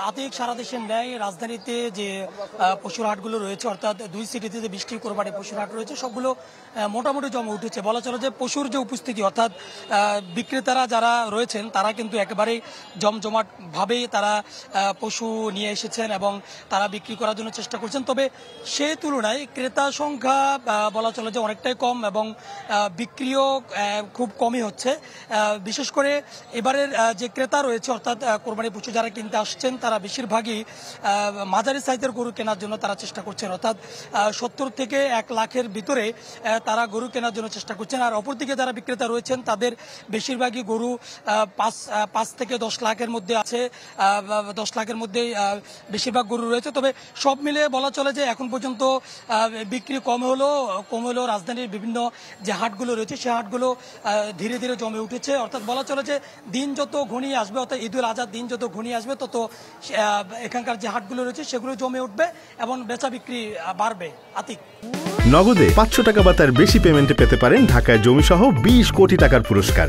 আতিক, সারা দেশের ন্যায় রাজধানীতে যে পশুর হাটগুলো রয়েছে, অর্থাৎ দুই সিটিতে যে 20টি কোরবানি পশুর হাট রয়েছে, সবগুলো মোটামুটি জমে উঠেছে। বলা চলে যে পশুর যে উপস্থিতি, অর্থাৎ বিক্রেতারা যারা রয়েছেন তারা কিন্তু একেবারেই জমজমাট ভাবেই তারা পশু নিয়ে এসেছেন এবং তারা বিক্রি করার জন্য চেষ্টা করছেন। তবে সেই তুলনায় ক্রেতা সংখ্যা বলা চলে যে অনেকটাই কম এবং বিক্রিও খুব কমই হচ্ছে। বিশেষ করে এবারের যে ক্রেতা রয়েছে, অর্থাৎ কোরবানি পশু যারা কিনতে আসছেন তারা বেশিরভাগই মাঝারি সাইজের গরু কেনার জন্য তারা চেষ্টা করছেন, অর্থাৎ 70 থেকে 1 লাখের ভিতরে তারা গরু কেনার জন্য চেষ্টা করছেন। আর অপরদিকে যারা বিক্রেতা রয়েছেন তাদের বেশিরভাগই গরু 5 থেকে 10 লাখের মধ্যে আছে, 10 লাখের মধ্যে বেশিরভাগ গরু রয়েছে। তবে সব মিলে বলা চলে যে এখন পর্যন্ত বিক্রি কম হলেও রাজধানীর বিভিন্ন যে হাটগুলো রয়েছে সেই হাটগুলো ধীরে ধীরে জমে উঠেছে। অর্থাৎ বলা চলে যে দিন যত ঘনিয়ে আসবে, অর্থাৎ ঈদুল আজহার দিন যত ঘনিয়ে আসবে, তত এখানকার যে হাটগুলো রয়েছে সেগুলো জমে উঠবে এবং বেচা বিক্রি বাড়বে। আতিক, নগদে 500 টাকা বা তার বেশি পেমেন্টে পেতে পারেন ঢাকায় জমিসহ 20 কোটি টাকার পুরস্কার।